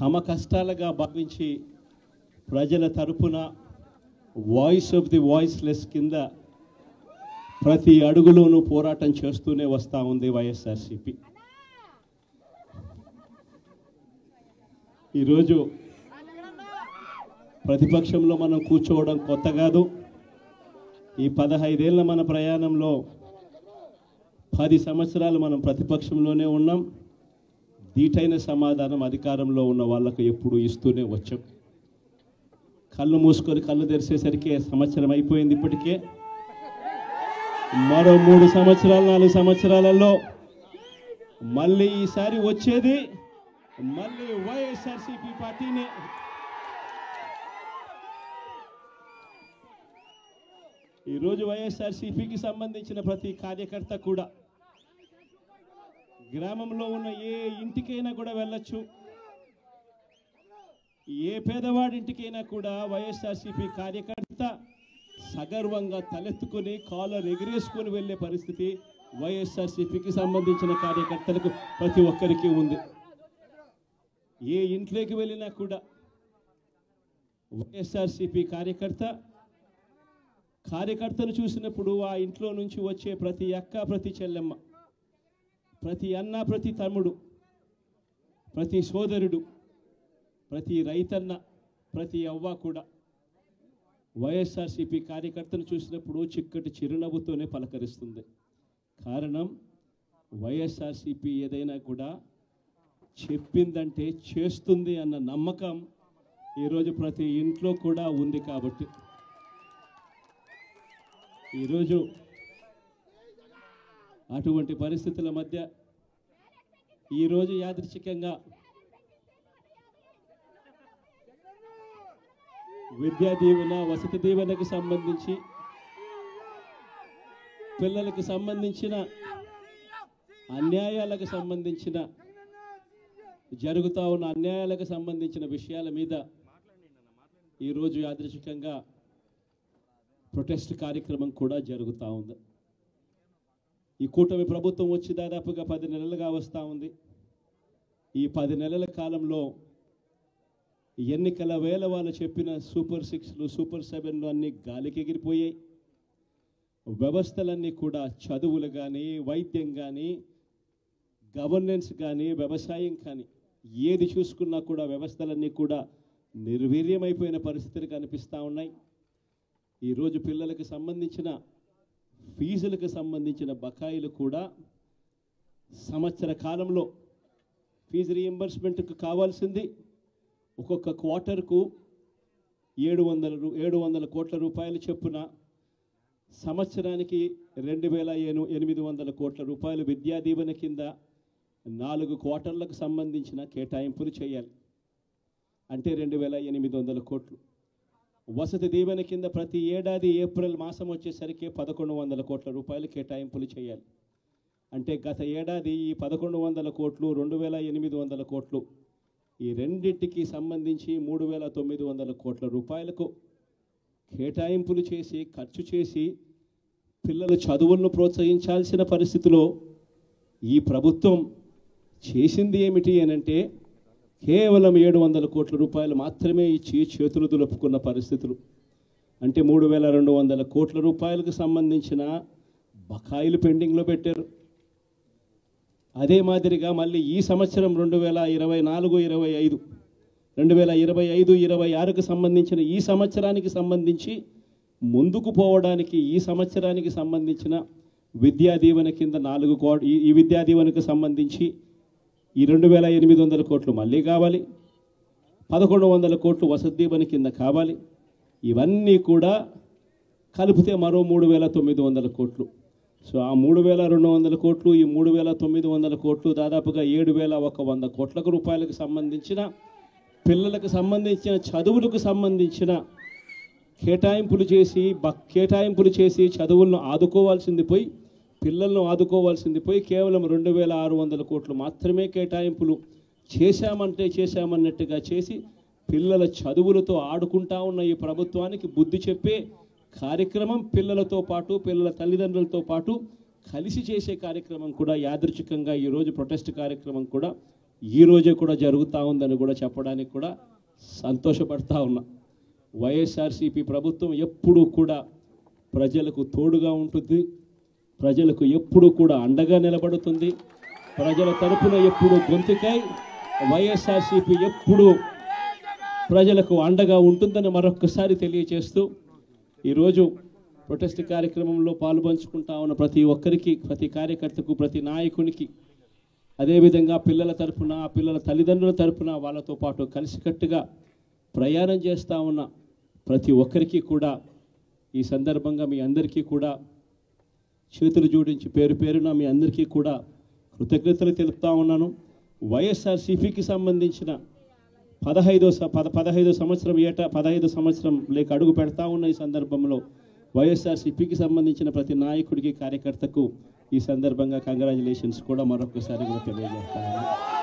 తమ కష్టాలుగా భావించి ప్రజల తరపున వాయిస్ ఆఫ్ ది వాయిస్లెస్ కింద ప్రతి అడుగులోనూ పోరాటం చేస్తూనే వస్తూ ఉంది వైఎస్ఆర్సీపీ. ఈరోజు ప్రతిపక్షంలో మనం కూర్చోవడం కొత్త కాదు. ఈ 15 ఏళ్ల మన ప్రయాణంలో 10 సంవత్సరాలు మనం ప్రతిపక్షంలోనే ఉన్నాం. దీటైన సమాధానం అధికారంలో ఉన్న వాళ్ళకు ఎప్పుడు ఇస్తూనే వచ్చాం. కళ్ళు మూసుకొని కళ్ళు తెరిచేసరికి సంవత్సరం అయిపోయింది. ఇప్పటికే మరో 3 సంవత్సరాలు 4 సంవత్సరాలలో మళ్ళీ ఈసారి వచ్చేది మళ్ళీ వైఎస్ఆర్సీపీ పార్టీనే. ఈరోజు వైఎస్ఆర్సీపీకి సంబంధించిన ప్రతి కార్యకర్త కూడా గ్రామంలో ఉన్న ఏ ఇంటికైనా కూడా వెళ్ళొచ్చు. ఏ పేదవాడింటికైనా కూడా వైఎస్ఆర్సీపీ కార్యకర్త సగర్వంగా తలెత్తుకుని కాలర్ ఎగిరేసుకొని వెళ్ళే పరిస్థితి వైఎస్ఆర్సీపీకి సంబంధించిన కార్యకర్తలకు ప్రతి ఒక్కరికి ఉంది. ఏ ఇంట్లోకి వెళ్ళినా కూడా వైఎస్ఆర్సీపీ కార్యకర్తను చూసినప్పుడు ఆ ఇంట్లో నుంచి వచ్చే ప్రతి అక్క, ప్రతి చెల్లెమ్మ, ప్రతి అన్న, ప్రతి తమ్ముడు, ప్రతి సోదరుడు, ప్రతి రైతన్న, ప్రతి అవ్వ కూడా వైఎస్ఆర్సీపీ కార్యకర్తను చూసినప్పుడు చిక్కటి చిరునవ్వుతోనే పలకరిస్తుంది. కారణం వైఎస్ఆర్సీపీ ఏదైనా కూడా చెప్పిందంటే చేస్తుంది అన్న నమ్మకం ఈరోజు ప్రతి ఇంట్లో కూడా ఉంది. కాబట్టి ఈరోజు అటువంటి పరిస్థితుల మధ్య ఈరోజు యాదృచ్ఛికంగా విద్యా దీవెన, వసతి దీవెనకు సంబంధించి పిల్లలకు సంబంధించిన అన్యాయాలకు సంబంధించిన జరుగుతూ ఉన్న అన్యాయాలకు సంబంధించిన విషయాల మీద ఈరోజు యాదృచ్ఛికంగా ప్రొటెస్ట్ కార్యక్రమం కూడా జరుగుతూ ఉంది. ఈ కూటమి ప్రభుత్వం వచ్చి దాదాపుగా 10 నెలలుగా వస్తూ ఉంది. ఈ 10 నెలల కాలంలో ఎన్నికల వేళ వాళ్ళు చెప్పిన సూపర్ 6లు, సూపర్ 7లు అన్నీ గాలికి ఎగిరిపోయాయి. వ్యవస్థలన్నీ కూడా చదువులు కానీ, వైద్యం కానీ, గవర్నెన్స్ కానీ, వ్యవసాయం కానీ ఏది చూసుకున్నా కూడా వ్యవస్థలన్నీ కూడా నిర్వీర్యమైపోయిన పరిస్థితులు కనిపిస్తూ ఉన్నాయి. ఈరోజు పిల్లలకు సంబంధించిన ఫీజులకు సంబంధించిన బకాయిలు కూడా సంవత్సర కాలంలో ఫీజు రీఎంబర్స్మెంట్కు కావాల్సింది ఒక్కొక్క క్వార్టర్కు 700 కోట్ల రూపాయలు చొప్పున సంవత్సరానికి 2800 కోట్ల రూపాయలు విద్యా దీవెన కింద 4 క్వార్టర్లకు సంబంధించిన కేటాయింపులు చేయాలి. అంటే 2800 కోట్లు. వసతి దీవెన కింద ప్రతి ఏడాది ఏప్రిల్ మాసం వచ్చేసరికి 1100 కోట్ల రూపాయలు కేటాయింపులు చేయాలి. అంటే గత ఏడాది ఈ 1100 కోట్లు, 2800 కోట్లు, ఈ రెండింటికి సంబంధించి 3900 కోట్ల రూపాయలకు కేటాయింపులు చేసి ఖర్చు చేసి పిల్లల చదువులను ప్రోత్సహించాల్సిన పరిస్థితిలో ఈ ప్రభుత్వం చేసింది ఏమిటి అనంటే కేవలం 700 కోట్ల రూపాయలు మాత్రమే ఇచ్చి చేతులు దులుపుకున్న పరిస్థితులు. అంటే 3200 కోట్ల రూపాయలకు సంబంధించిన బకాయిలు పెండింగ్లో పెట్టారు. అదే మాదిరిగా మళ్ళీ ఈ సంవత్సరం 2024-25, 2025-26కు సంబంధించిన ఈ సంవత్సరానికి సంబంధించి ముందుకు పోవడానికి ఈ సంవత్సరానికి సంబంధించిన విద్యా దీవెన కింద 4 కోట్లు, ఈ విద్యా దీవెనకు సంబంధించి ఈ 2800 కోట్లు మళ్ళీ కావాలి. 1100 కోట్లు వసతి దీవెన కింద కావాలి. ఇవన్నీ కూడా కలిపితే మరో 3900 కోట్లు. సో ఆ 3200 కోట్లు, ఈ 3900 కోట్లు దాదాపుగా 7100 కోట్ల రూపాయలకు సంబంధించిన పిల్లలకు సంబంధించిన చదువులకు సంబంధించిన కేటాయింపులు చేసి చదువులను ఆదుకోవాల్సింది పోయి, పిల్లలను ఆదుకోవాల్సింది పోయి కేవలం 2600 కోట్లు మాత్రమే కేటాయింపులు చేశామన్నట్టుగా చేసి పిల్లల చదువులతో ఆడుకుంటా ఉన్న ఈ ప్రభుత్వానికి బుద్ధి చెప్పే కార్యక్రమం పిల్లలతో పాటు పిల్లల తల్లిదండ్రులతో పాటు కలిసి చేసే కార్యక్రమం కూడా యాదృచ్ఛికంగా ఈరోజు ప్రొటెస్ట్ కార్యక్రమం కూడా ఈ రోజే కూడా జరుగుతూ ఉందని కూడా చెప్పడానికి కూడా సంతోషపడతా ఉన్నా. వైఎస్ఆర్సీపీ ప్రభుత్వం ఎప్పుడూ కూడా ప్రజలకు తోడుగా ఉంటుంది, ప్రజలకు ఎప్పుడూ కూడా అండగా నిలబడుతుంది, ప్రజల తరపున ఎప్పుడూ గొంతుకై వైఎస్ఆర్సీపీ ఎప్పుడూ ప్రజలకు అండగా ఉంటుందని మరొక్కసారి తెలియజేస్తూ ఈరోజు ప్రొటెస్ట్ కార్యక్రమంలో పాల్పంచుకుంటా ఉన్న ప్రతి ఒక్కరికి, ప్రతి కార్యకర్తకు, ప్రతి నాయకునికి, అదేవిధంగా పిల్లల తరపున, పిల్లల తల్లిదండ్రుల తరపున వాళ్ళతో పాటు కలిసికట్టుగా ప్రయాణం చేస్తూ ఉన్న ప్రతి ఒక్కరికి కూడా ఈ సందర్భంగా మీ అందరికీ కూడా చేతులు జోడించి పేరు పేరున మీ అందరికీ కూడా కృతజ్ఞతలు తెలుపుతా ఉన్నాను. వైఎస్ఆర్సీపీకి సంబంధించిన 15వ సంవత్సరం లేక అడుగు పెడతా ఉన్న ఈ సందర్భంలో వైఎస్ఆర్సీపీకి సంబంధించిన ప్రతి నాయకుడికి, కార్యకర్తకు ఈ సందర్భంగా కంగ్రాచులేషన్స్ కూడా మరొకసారి కూడా తెలియజేస్తాను.